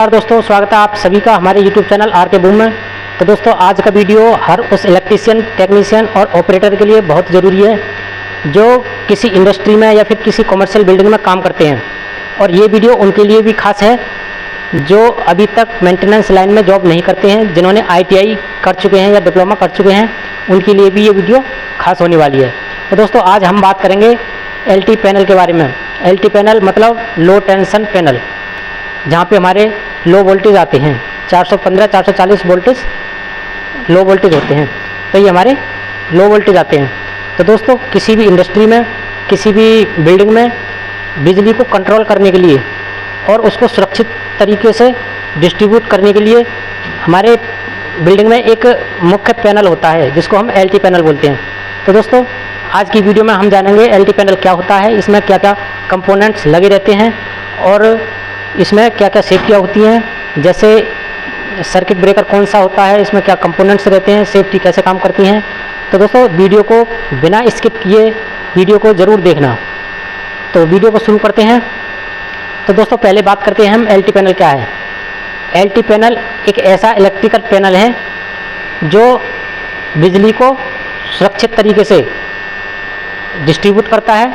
और दोस्तों स्वागत है आप सभी का हमारे YouTube चैनल आर के बूम में। तो दोस्तों आज का वीडियो हर उस इलेक्ट्रीशियन, टेक्नीशियन और ऑपरेटर के लिए बहुत ज़रूरी है जो किसी इंडस्ट्री में या फिर किसी कमर्शियल बिल्डिंग में काम करते हैं। और ये वीडियो उनके लिए भी खास है जो अभी तक मेंटेनेंस लाइन में जॉब नहीं करते हैं, जिन्होंने ITI कर चुके हैं या डिप्लोमा कर चुके हैं, उनके लिए भी ये वीडियो खास होने वाली है। तो दोस्तों आज हम बात करेंगे LT पैनल के बारे में। LT पैनल मतलब लो टेंशन पैनल, जहाँ पे हमारे लो वोल्टेज आते हैं 415 440 वोल्टेज लो वोल्टेज होते हैं। तो ये हमारे लो वोल्टेज आते हैं। तो दोस्तों किसी भी इंडस्ट्री में, किसी भी बिल्डिंग में बिजली को कंट्रोल करने के लिए और उसको सुरक्षित तरीके से डिस्ट्रीब्यूट करने के लिए हमारे बिल्डिंग में एक मुख्य पैनल होता है जिसको हम LT पैनल बोलते हैं। तो दोस्तों आज की वीडियो में हम जानेंगे LT पैनल क्या होता है, इसमें क्या क्या कंपोनेंट्स लगे रहते हैं और इसमें क्या क्या सेफ्टियाँ होती हैं, जैसे सर्किट ब्रेकर कौन सा होता है, इसमें क्या कंपोनेंट्स रहते हैं, सेफ्टी कैसे काम करती हैं। तो दोस्तों वीडियो को बिना स्किप किए वीडियो को ज़रूर देखना। तो वीडियो को शुरू करते हैं। तो दोस्तों पहले बात करते हैं हम LT पैनल क्या है। LT पैनल एक ऐसा इलेक्ट्रिकल पैनल है जो बिजली को सुरक्षित तरीके से डिस्ट्रीब्यूट करता है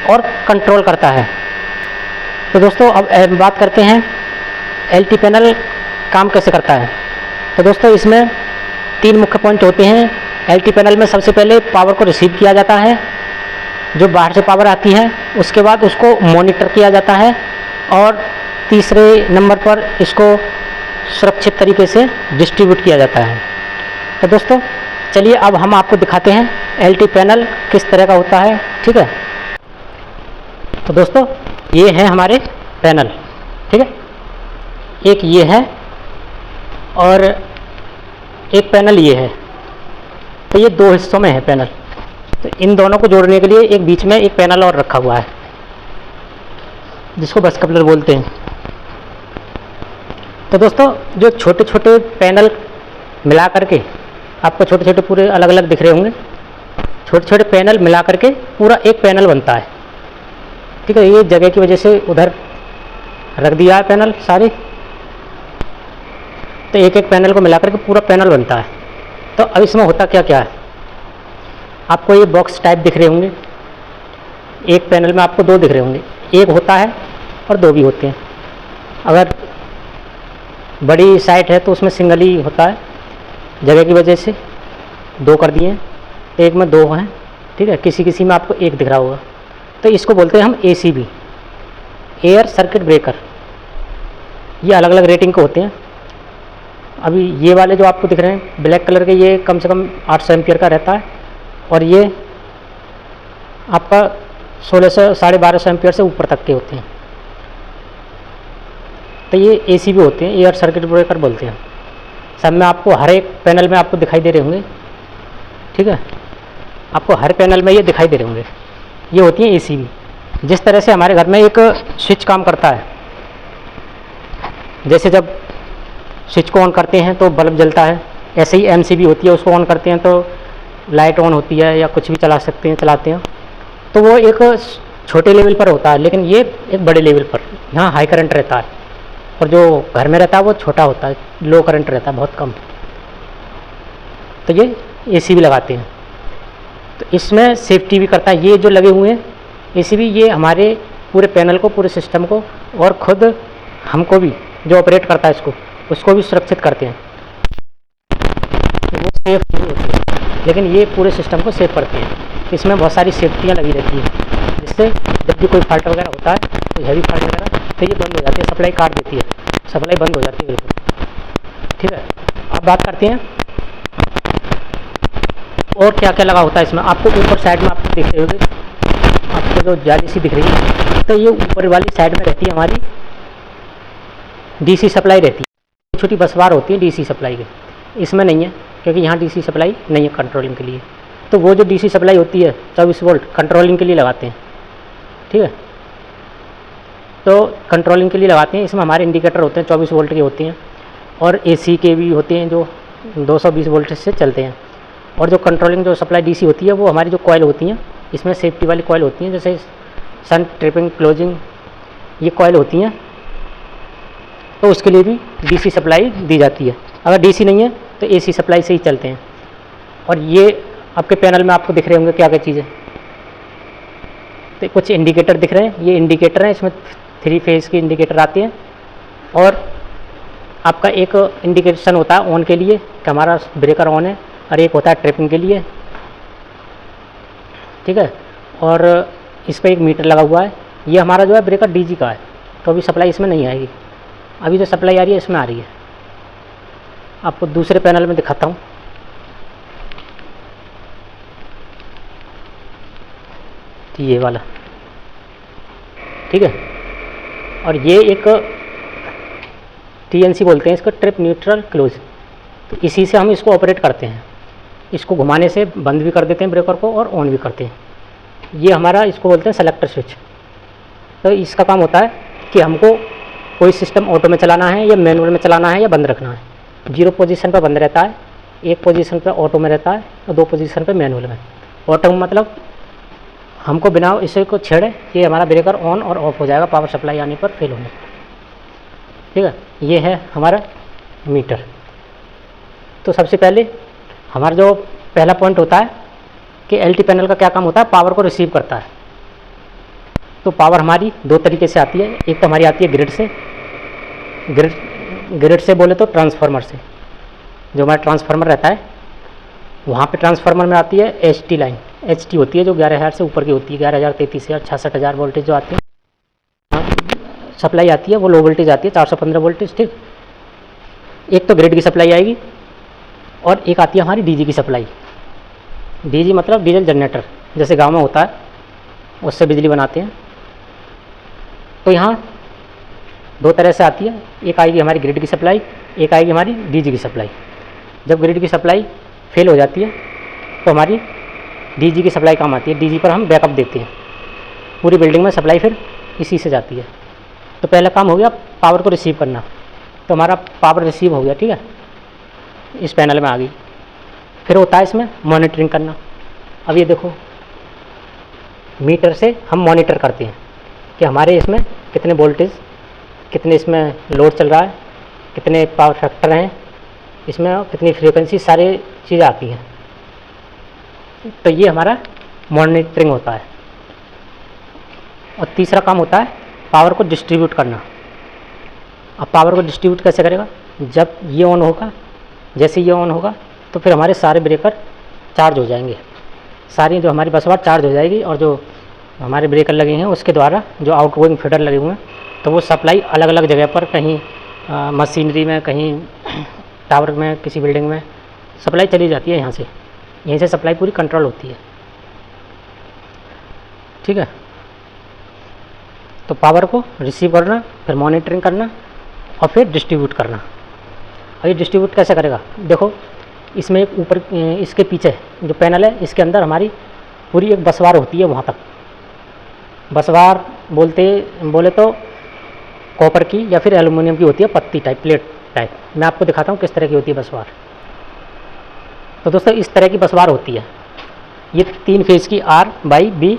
और कंट्रोल करता है। तो दोस्तों अब बात करते हैं LT पैनल काम कैसे करता है। तो दोस्तों इसमें 3 मुख्य पॉइंट होते हैं। LT पैनल में सबसे पहले पावर को रिसीव किया जाता है, जो बाहर से पावर आती है, उसके बाद उसको मॉनिटर किया जाता है और तीसरे नंबर पर इसको सुरक्षित तरीके से डिस्ट्रीब्यूट किया जाता है। तो दोस्तों चलिए अब हम आपको दिखाते हैं LT पैनल किस तरह का होता है, ठीक है। तो दोस्तों ये है हमारे पैनल, ठीक है। एक ये है और एक पैनल ये है। तो ये 2 हिस्सों में है पैनल। तो इन दोनों को जोड़ने के लिए एक बीच में एक पैनल और रखा हुआ है जिसको बस कपलर बोलते हैं। तो दोस्तों जो छोटे छोटे पैनल मिला करके आपको छोटे छोटे पूरे अलग अलग दिख रहे होंगे, छोटे छोटे पैनल मिला करके पूरा एक पैनल बनता है, ठीक है। ये जगह की वजह से उधर रख दिया है पैनल सारे। तो एक एक पैनल को मिला करके पूरा पैनल बनता है। तो अब इसमें होता क्या क्या है, आपको ये बॉक्स टाइप दिख रहे होंगे। एक पैनल में आपको 2 दिख रहे होंगे, एक होता है और 2 भी होते हैं। अगर बड़ी साइट है तो उसमें सिंगल ही होता है, जगह की वजह से 2 कर दिए हैं, एक में 2 हैं, ठीक है। किसी किसी में आपको 1 दिख रहा होगा। तो इसको बोलते हैं हम ACB, एयर सर्किट ब्रेकर। ये अलग अलग रेटिंग के होते हैं। अभी ये वाले जो आपको दिख रहे हैं ब्लैक कलर के, ये कम से कम 800 एम्पियर का रहता है और ये आपका 1600 से 1250 एम्पियर से ऊपर तक के होते हैं। तो ये ACB होते हैं, एयर सर्किट ब्रेकर बोलते हैं। सब में आपको हर एक पैनल में आपको दिखाई दे रहे होंगे, ठीक है। आपको हर पैनल में ये दिखाई दे रहे होंगे। ये होती है ACB। जिस तरह से हमारे घर में एक स्विच काम करता है, जैसे जब स्विच को ऑन करते हैं तो बल्ब जलता है, ऐसे ही MCB होती है, उसको ऑन करते हैं तो लाइट ऑन होती है या कुछ भी चलाते हैं। तो वो एक छोटे लेवल पर होता है, लेकिन ये एक बड़े लेवल पर, यहाँ हाई करंट रहता है और जो घर में रहता है वो छोटा होता है, लो करंट रहता है, बहुत कम। तो ये ACB लगाते हैं। तो इसमें सेफ्टी भी करता है। ये जो लगे हुए हैं ACB, ये हमारे पूरे पैनल को, पूरे सिस्टम को और ख़ुद हमको भी, जो ऑपरेट करता है इसको, उसको भी सुरक्षित करते हैं। तो वो सेफ नहीं होती है, लेकिन ये पूरे सिस्टम को सेफ करते हैं। इसमें बहुत सारी सेफ्टियाँ लगी रहती हैं, जिससे जब भी कोई फॉल्ट वगैरह होता है, तो हैवी फॉल्ट वगैरह, तो ये बंद हो जाती है, सप्लाई काट देती है, सप्लाई बंद हो जाती है बिल्कुल, ठीक है। अब बात करते हैं और क्या क्या लगा होता है इसमें। आपको ऊपर साइड में आपको दिख रही होगी, आपको जो जाली सी दिख रही है, तो ये ऊपर वाली साइड में रहती है हमारी DC सप्लाई रहती है। छोटी बसवार होती है DC सप्लाई की, इसमें नहीं है क्योंकि यहाँ DC सप्लाई नहीं है कंट्रोलिंग के लिए। तो वो जो DC सप्लाई होती है 24 वोल्ट कंट्रोलिंग के लिए लगाते हैं, ठीक है। तो कंट्रोलिंग के लिए लगाते हैं। इसमें हमारे इंडिकेटर होते हैं 24 वोल्ट के होते हैं और AC के भी होते हैं जो 220 वोल्ट से चलते हैं। और जो कंट्रोलिंग जो सप्लाई DC होती है वो हमारी जो कॉयल होती हैं, इसमें सेफ्टी वाली कॉयल होती हैं, जैसे सन ट्रिपिंग क्लोजिंग, ये कॉयल होती हैं। तो उसके लिए भी डीसी सप्लाई दी जाती है। अगर डीसी नहीं है तो एसी सप्लाई से ही चलते हैं। और ये आपके पैनल में आपको दिख रहे होंगे क्या क्या चीज़ें, तो कुछ इंडिकेटर दिख रहे हैं, ये इंडिकेटर हैं, इसमें 3 फेज़ की इंडिकेटर आती हैं। और आपका एक इंडिकेशन होता है ऑन के लिए कि हमारा ब्रेकर ऑन है, और एक होता है ट्रिपिंग के लिए, ठीक है। और इस पर एक मीटर लगा हुआ है। ये हमारा जो है ब्रेकर डीजी का है, तो अभी सप्लाई इसमें नहीं आएगी। अभी जो सप्लाई आ रही है इसमें आ रही है। आपको दूसरे पैनल में दिखाता हूँ। ये वाला, ठीक है। और ये एक TNC बोलते हैं इसको, ट्रिप न्यूट्रल क्लोज। तो इसी से हम इसको ऑपरेट करते हैं। इसको घुमाने से बंद भी कर देते हैं ब्रेकर को और ऑन भी करते हैं। ये हमारा इसको बोलते हैं सेलेक्टर स्विच। तो इसका काम होता है कि हमको कोई सिस्टम ऑटो में चलाना है या मैनुअल में चलाना है या बंद रखना है। 0 पोजीशन पर बंद रहता है, 1 पोजीशन पर ऑटो में रहता है और 2 पोजीशन पर मैनुअल में। ऑटो में मतलब हमको बिना इसे को छेड़े ये हमारा ब्रेकर ऑन और ऑफ हो जाएगा पावर सप्लाई आने पर, फेल होने पर, ठीक है। ये है हमारा मीटर। तो सबसे पहले हमारा जो पहला पॉइंट होता है कि LT पैनल का क्या काम होता है, पावर को रिसीव करता है। तो पावर हमारी 2 तरीके से आती है। एक तो हमारी आती है ग्रिड से, ग्रिड से बोले तो ट्रांसफार्मर से। जो हमारा ट्रांसफार्मर रहता है वहाँ पे ट्रांसफार्मर में आती है HT लाइन। HT होती है जो 11,000 से ऊपर की होती है, 11,000, 33,000, 66,000 वोल्टेज जो आती है सप्लाई आती है, वो लो वोल्टेज आती है, 415 वोल्टेज, ठीक। एक तो ग्रिड की सप्लाई आएगी और एक आती है हमारी DG की सप्लाई। DG मतलब डीजल जनरेटर, जैसे गांव में होता है, उससे बिजली बनाते हैं। तो यहाँ 2 तरह से आती है। एक आएगी हमारी ग्रिड की सप्लाई, एक आएगी हमारी DG की सप्लाई। जब ग्रिड की सप्लाई फेल हो जाती है तो हमारी DG की सप्लाई काम आती है। DG पर हम बैकअप देते हैं, पूरी बिल्डिंग में सप्लाई फिर इसी से जाती है। तो पहला काम हो गया पावर को रिसीव करना। तो हमारा पावर रिसीव हो गया, ठीक है, इस पैनल में आ गई। फिर होता है इसमें मॉनिटरिंग करना। अब ये देखो, मीटर से हम मॉनिटर करते हैं कि हमारे इसमें कितने वोल्टेज, कितने इसमें लोड चल रहा है, कितने पावर फैक्टर हैं इसमें, कितनी फ्रीक्वेंसी, सारी चीज़ें आती हैं। तो ये हमारा मॉनिटरिंग होता है। और तीसरा काम होता है पावर को डिस्ट्रीब्यूट करना। अब पावर को डिस्ट्रीब्यूट कैसे करेगा, जब ये ऑन होगा, जैसे ये ऑन होगा तो फिर हमारे सारे ब्रेकर चार्ज हो जाएंगे, सारी जो हमारी बस बार चार्ज हो जाएगी। और जो हमारे ब्रेकर लगे हैं उसके द्वारा जो आउटगोइंग फीडर लगे हुए हैं, तो वो सप्लाई अलग अलग जगह पर, कहीं मशीनरी में, कहीं टावर में, किसी बिल्डिंग में सप्लाई चली जाती है। यहाँ से, यहीं से सप्लाई पूरी कंट्रोल होती है, ठीक है। तो पावर को रिसीव करना, फिर मॉनिटरिंग करना और फिर डिस्ट्रीब्यूट करना। और ये डिस्ट्रीब्यूट कैसे करेगा, देखो इसमें एक ऊपर, इसके पीछे जो पैनल है इसके अंदर हमारी पूरी एक बसवार होती है। वहाँ तक बसवार बोले तो कॉपर की या फिर एल्युमिनियम की होती है, पत्ती टाइप, प्लेट टाइप। मैं आपको दिखाता हूँ किस तरह की होती है बसवार। तो दोस्तों इस तरह की बसवार होती है। ये 3 फेज़ की R/B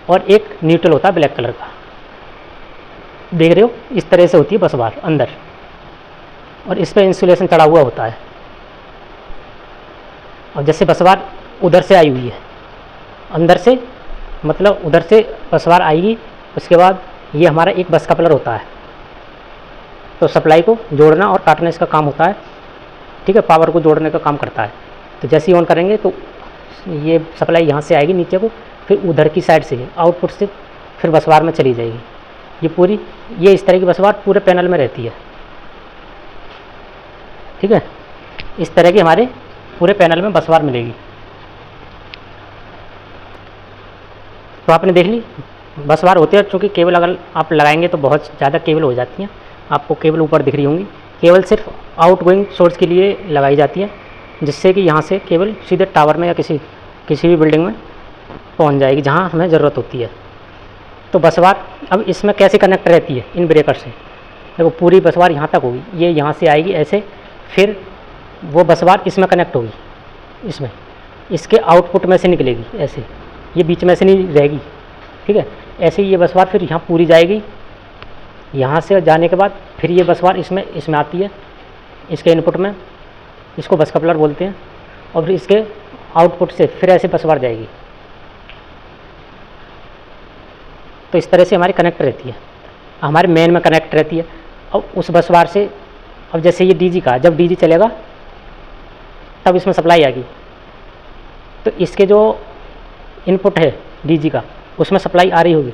और एक न्यूट्रल होता है ब्लैक कलर का, देख रहे हो, इस तरह से होती है बसवार अंदर। और इस पर इंसुलेशन चढ़ा हुआ होता है। और जैसे बसवार उधर से आई हुई है, अंदर से मतलब उधर से बसवार आएगी, उसके बाद ये हमारा एक बस कपलर होता है। तो सप्लाई को जोड़ना और काटना इसका काम होता है, ठीक है, पावर को जोड़ने का काम करता है। तो जैसे ही ऑन करेंगे तो ये सप्लाई यहाँ से आएगी नीचे को, फिर उधर की साइड से आउटपुट से फिर बसवार में चली जाएगी। ये पूरी, ये इस तरह की बसवार पूरे पैनल में रहती है, ठीक है। इस तरह की हमारे पूरे पैनल में बसवार मिलेगी। तो आपने देख ली बसवार होते हैं, क्योंकि केबल अगर आप लगाएंगे तो बहुत ज़्यादा केबल हो जाती हैं। आपको केबल ऊपर दिख रही होंगी। केबल सिर्फ आउटगोइंग सोर्स के लिए लगाई जाती है, जिससे कि यहाँ से केबल सीधे टावर में या किसी भी बिल्डिंग में पहुँच जाएगी जहाँ हमें ज़रूरत होती है। तो बसवार अब इसमें कैसे कनेक्ट रहती है इन ब्रेकर से, देखो पूरी बसवार यहाँ तक होगी, ये यहाँ से आएगी ऐसे, फिर वो बसवार इसमें कनेक्ट होगी, इसमें इसके आउटपुट में से निकलेगी ऐसे, ये बीच में से नहीं रहेगी, ठीक है। ऐसे ही ये बसवार फिर यहाँ पूरी जाएगी यहाँ से जाने के बाद फिर ये बस बार इसमें आती है, इसके इनपुट में, इसको बस कपलर बोलते हैं, और फिर इसके आउटपुट से फिर ऐसे बस बार जाएगी। तो इस तरह से हमारी कनेक्ट रहती है, हमारे मेन में कनेक्ट रहती है। अब उस बस बार से, अब जैसे ये डीजी का, जब डीजी चलेगा तब इसमें सप्लाई आएगी, तो इसके जो इनपुट है डीजी का उसमें सप्लाई आ रही होगी,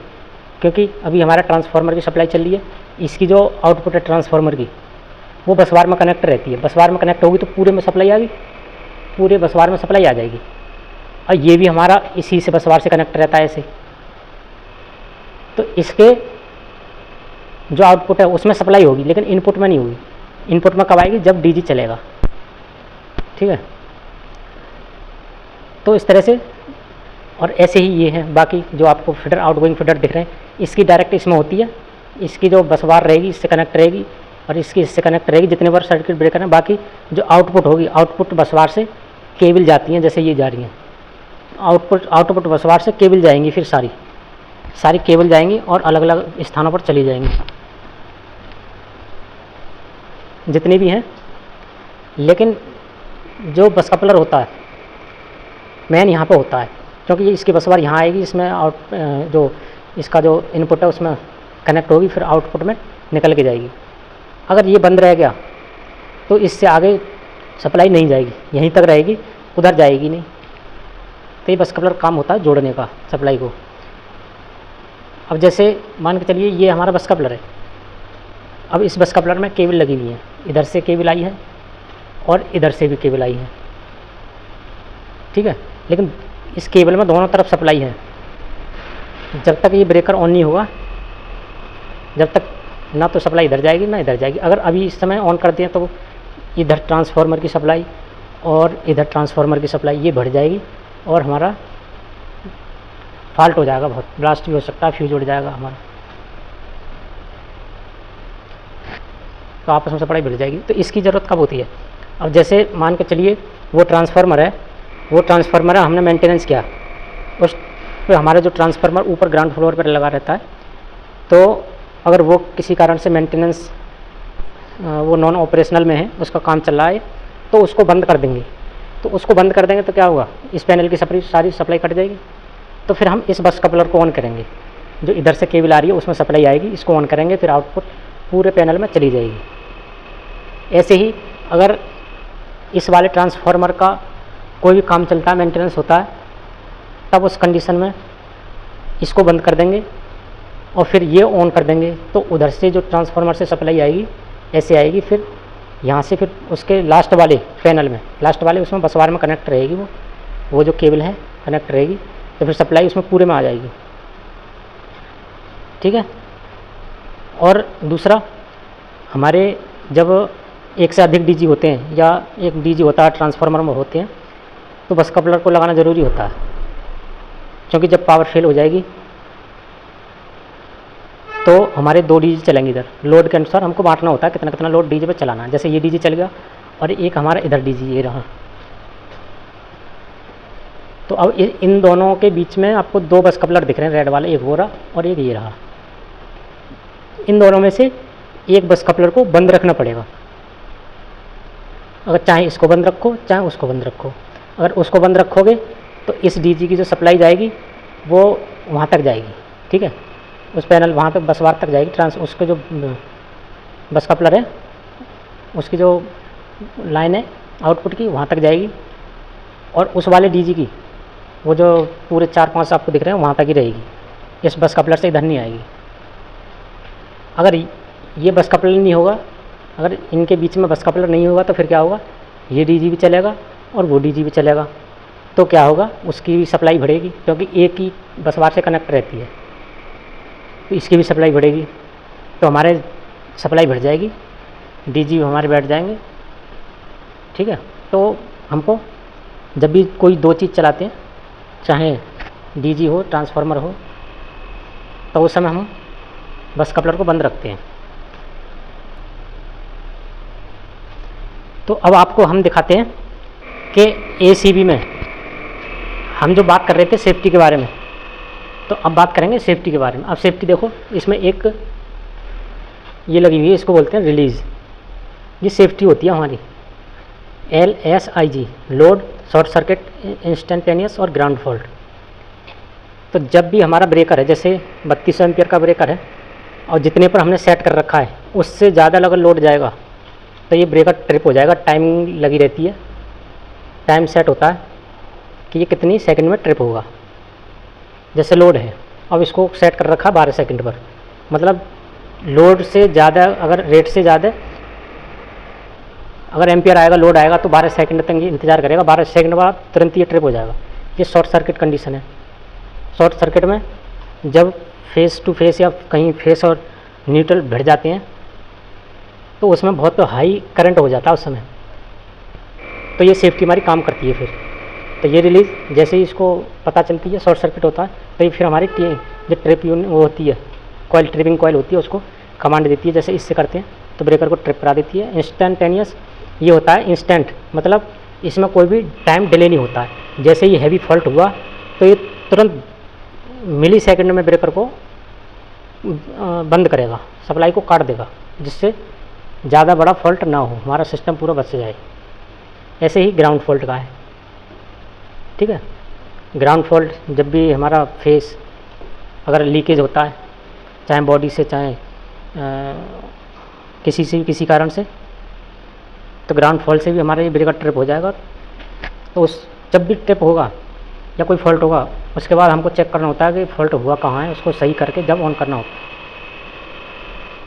क्योंकि अभी हमारा ट्रांसफार्मर की सप्लाई चल रही है। इसकी जो आउटपुट है ट्रांसफार्मर की वो बस बार में कनेक्ट रहती है, बस बार में कनेक्ट होगी तो पूरे में सप्लाई आ गई, पूरे बस बार में सप्लाई आ जाएगी। और ये भी हमारा इसी से बस बार से कनेक्ट रहता है ऐसे। तो इसके जो आउटपुट है उसमें सप्लाई होगी, लेकिन इनपुट में नहीं होगी। इनपुट में कब आएगी? जब डीजी चलेगा, ठीक है। तो इस तरह से, और ऐसे ही ये है बाकी जो आपको फीडर, आउटगोइंग फीडर दिख रहे हैं, इसकी डायरेक्ट इसमें होती है, इसकी जो बस बार रहेगी इससे कनेक्ट रहेगी, और इसकी इससे कनेक्ट रहेगी जितने बार सर्किट ब्रेकर हैं। बाकी जो आउटपुट होगी, आउटपुट बस बार से केबल जाती हैं, जैसे ये जा रही हैं, आउटपुट बस बार से केबल जाएंगी, फिर सारी केबल जाएंगी और अलग अलग स्थानों पर चली जाएंगी, जितनी भी हैं। लेकिन जो बस कपलर होता है मेन यहाँ पे होता है, क्योंकि इसकी बस बार यहाँ आएगी, इसमें जो इसका जो इनपुट है उसमें कनेक्ट होगी, फिर आउटपुट में निकल के जाएगी। अगर ये बंद रह गया तो इससे आगे सप्लाई नहीं जाएगी, यहीं तक रहेगी, उधर जाएगी नहीं। तो ये बस कपलर काम होता है जोड़ने का सप्लाई को। अब जैसे मान के चलिए ये हमारा बस कपलर है, अब इस बस कपलर में केबल लगी हुई है, इधर से केबल आई है और इधर से भी केबल आई है, ठीक है। लेकिन इस केबल में दोनों तरफ सप्लाई है। जब तक ये ब्रेकर ऑन नहीं होगा, जब तक ना तो सप्लाई इधर जाएगी ना इधर जाएगी। अगर अभी इस समय ऑन कर दिया तो इधर ट्रांसफार्मर की सप्लाई और इधर ट्रांसफार्मर की सप्लाई ये बढ़ जाएगी और हमारा फॉल्ट हो जाएगा, बहुत ब्लास्ट भी हो सकता है, फ्यूज उड़ जाएगा हमारा, तो आपस में सप्लाई बढ़ जाएगी। तो इसकी ज़रूरत कब होती है? अब जैसे मान के चलिए वो ट्रांसफार्मर है, हमने मेंटेनेंस किया, उस पर हमारा जो ट्रांसफार्मर ऊपर ग्राउंड फ्लोर पर लगा रहता है, तो अगर वो किसी कारण से मेंटेनेंस वो नॉन ऑपरेशनल में है, उसका काम चल रहा है, तो उसको बंद कर देंगे। तो उसको बंद कर देंगे तो क्या होगा? इस पैनल की सारी सप्लाई कट जाएगी। तो फिर हम इस बस कपलर को ऑन करेंगे, जो इधर से केबल आ रही है उसमें सप्लाई आएगी, इसको ऑन करेंगे, फिर आउटपुट पूरे पैनल में चली जाएगी। ऐसे ही अगर इस वाले ट्रांसफार्मर का कोई भी काम चलता है, मेंटेनेंस होता है, तब उस कंडीशन में इसको बंद कर देंगे और फिर ये ऑन कर देंगे, तो उधर से जो ट्रांसफार्मर से सप्लाई आएगी ऐसे आएगी, फिर यहाँ से फिर उसके लास्ट वाले पैनल में, लास्ट वाले उसमें बस बार में कनेक्ट रहेगी, वो जो केबल है कनेक्ट रहेगी, तो फिर सप्लाई उसमें पूरे में आ जाएगी, ठीक है। और दूसरा, हमारे जब एक से अधिक डीजी होते हैं या एक डीजी होता है ट्रांसफार्मर में होते हैं, तो बस कपलर को लगाना ज़रूरी होता है, क्योंकि जब पावर फेल हो जाएगी तो हमारे 2 डीजी चलेंगे। इधर लोड के अनुसार हमको बांटना होता है कितना कितना लोड डीजी पे चलाना है। जैसे ये डीजी चल गया और एक हमारा इधर डीजी ये रहा, तो अब इन दोनों के बीच में आपको 2 बस कपलर दिख रहे हैं, रेड वाले, एक वो रहा और एक ये रहा। इन दोनों में से एक बस कपलर को बंद रखना पड़ेगा। अगर चाहे इसको बंद रखो चाहे उसको बंद रखो, अगर उसको बंद रखोगे तो इस डीजी की जो सप्लाई जाएगी वो वहाँ तक जाएगी, ठीक है, उस पैनल वहाँ पे बस बार तक जाएगी। उसके जो बस कपलर है उसकी जो लाइन है आउटपुट की वहाँ तक जाएगी, और उस वाले डीजी की वो जो पूरे 4-5 आपको दिख रहे हैं वहाँ तक ही रहेगी, इस बस कपलर से इधर नहीं आएगी। अगर ये बस कपलर नहीं होगा, अगर इनके बीच में बस कपलर नहीं होगा तो फिर क्या होगा? ये डीजी भी चलेगा और वो डीजी भी चलेगा, तो क्या होगा? उसकी भी सप्लाई बढ़ेगी, क्योंकि एक ही बस बार से कनेक्ट रहती है, तो इसकी भी सप्लाई बढ़ेगी, तो हमारे सप्लाई बढ़ जाएगी, डीजी हमारे बैठ जाएंगे, ठीक है। तो हमको जब भी कोई 2 चीज़ चलाते हैं, चाहे डीजी हो ट्रांसफार्मर हो, तो उस समय हम बस कपलर को बंद रखते हैं। तो अब आपको हम दिखाते हैं कि एसीबी में हम जो बात कर रहे थे सेफ्टी के बारे में, तो अब बात करेंगे सेफ्टी के बारे में। अब सेफ्टी देखो, इसमें एक ये लगी हुई है, इसको बोलते हैं रिलीज़। ये सेफ्टी होती है हमारी। LSIG, load, short circuit, instantaneous और ग्राउंड फॉल्ट। तो जब भी हमारा ब्रेकर है, जैसे 3200 एम्पियर का ब्रेकर है और जितने पर हमने सेट कर रखा है उससे ज़्यादा अगर लोड जाएगा तो ये ब्रेकर ट्रिप हो जाएगा। टाइमिंग लगी रहती है, टाइम सेट होता है कि ये कितनी सेकंड में ट्रिप होगा। जैसे लोड है, अब इसको सेट कर रखा 12 सेकंड पर, मतलब लोड से ज़्यादा, अगर रेट से ज़्यादा अगर एम्पियर आएगा, लोड आएगा तो 12 सेकंड तक ये इंतज़ार करेगा। 12 सेकंड बाद तुरंत ये ट्रिप हो जाएगा। ये शॉर्ट सर्किट कंडीशन है। शॉर्ट सर्किट में जब फेस टू फेस या कहीं फेस और न्यूट्रल भिड़ जाते हैं तो उसमें बहुत हाई करंट हो जाता है उस समय। तो ये सेफ्टी हमारी काम करती है। फिर तो ये रिलीज़ जैसे ही इसको पता चलती है शॉर्ट सर्किट होता है, तो ये फिर हमारी जो ट्रिप यूनिट वो होती है, कॉइल, ट्रिपिंग कॉइल होती है, उसको कमांड देती है। जैसे इससे करते हैं तो ब्रेकर को ट्रिप करा देती है। इंस्टेंटेनियस ये होता है, इंस्टेंट मतलब इसमें कोई भी टाइम डिले नहीं होता है। जैसे ही हैवी फॉल्ट हुआ तो ये तुरंत मिली सेकेंड में ब्रेकर को बंद करेगा, सप्लाई को काट देगा, जिससे ज़्यादा बड़ा फॉल्ट ना हो, हमारा सिस्टम पूरा बच जाए। ऐसे ही ग्राउंड फॉल्ट का है, ठीक है। ग्राउंड फॉल्ट जब भी हमारा फेस अगर लीकेज होता है, चाहे बॉडी से चाहे किसी से भी किसी कारण से, तो ग्राउंड फॉल्ट से भी हमारा ये ब्रेकर ट्रिप हो जाएगा। तो उस जब भी ट्रिप होगा या कोई फॉल्ट होगा उसके बाद हमको चेक करना होता है कि फॉल्ट हुआ कहाँ है, उसको सही करके जब ऑन करना होता है।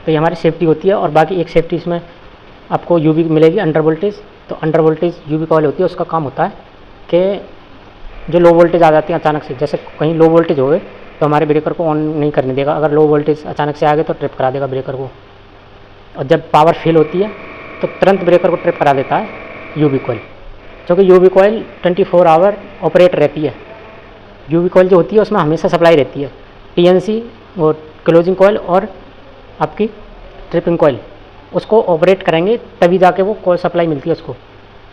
तो ये हमारी सेफ्टी होती है। और बाकी एक सेफ्टी इसमें आपको यूवी मिलेगी, अंडर वोल्टेज। तो अंडर वोल्टेज यूवी कॉइल होती है, उसका काम होता है कि जो लो वोल्टेज आ जाती है अचानक से, जैसे कहीं लो वोल्टेज हो गए तो हमारे ब्रेकर को ऑन नहीं करने देगा। अगर लो वोल्टेज अचानक से आ गए तो ट्रिप करा देगा ब्रेकर को। और जब पावर फेल होती है तो तुरंत ब्रेकर को ट्रिप करा देता है यूवी कॉइल, क्योंकि यूवी कॉइल 24 आवर ऑपरेट रहती है। यूवी कॉइल जो होती है उसमें हमेशा सप्लाई रहती है। टीएनसी और क्लोजिंग कॉइल और आपकी ट्रिपिंग कॉइल उसको ऑपरेट करेंगे तभी जाके वो कॉइल सप्लाई मिलती है उसको।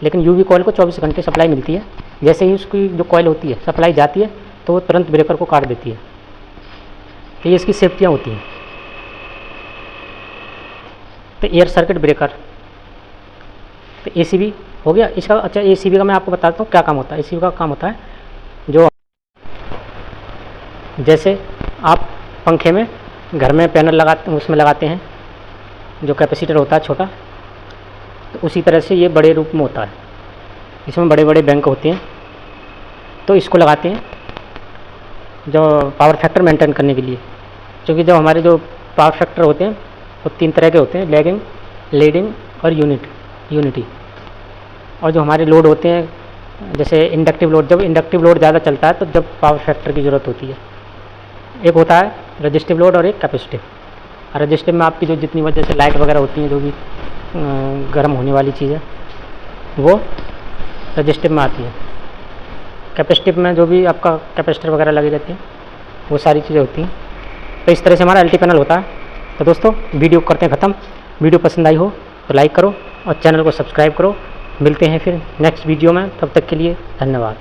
लेकिन यूवी कॉइल को 24 घंटे सप्लाई मिलती है। जैसे ही उसकी जो कॉइल होती है सप्लाई जाती है तो वो तुरंत ब्रेकर को काट देती है। तो ये इसकी सेफ्टियाँ होती हैं। तो एयर सर्किट ब्रेकर, तो एसीबी हो गया इसका। अच्छा, एसीबी का मैं आपको बताता हूँ क्या काम होता है। एसीबी का काम होता है, जो जैसे आप पंखे में घर में पैनल लगाते, उसमें लगाते हैं जो कैपेसिटर होता है छोटा, तो उसी तरह से ये बड़े रूप में होता है। इसमें बड़े बड़े बैंक होते हैं, तो इसको लगाते हैं जो पावर फैक्टर मेंटेन करने के लिए। क्योंकि जब हमारे जो पावर फैक्टर होते हैं वो 3 तरह के होते हैं, लैगिंग, लीडिंग और यूनिटी। और जो हमारे लोड होते हैं जैसे इंडक्टिव लोड, जब इंडक्टिव लोड ज़्यादा चलता है तो जब पावर फैक्टर की ज़रूरत होती है। एक होता है रजिस्टिव लोड और एक कैपेसिटिव। रजिस्टिव में आपकी जो जितनी वजह से लाइट वगैरह होती हैं, जो भी गर्म होने वाली चीज़ें, वो रजिस्टिव में आती है। कैपेसिटिव में जो भी आपका कैपेसिटर वगैरह लगी रहती हैं, वो सारी चीज़ें होती हैं। तो इस तरह से हमारा एलटी पैनल होता है। तो दोस्तों वीडियो करते हैं ख़त्म। वीडियो पसंद आई हो तो लाइक करो और चैनल को सब्सक्राइब करो। मिलते हैं फिर नेक्स्ट वीडियो में, तब तक के लिए धन्यवाद।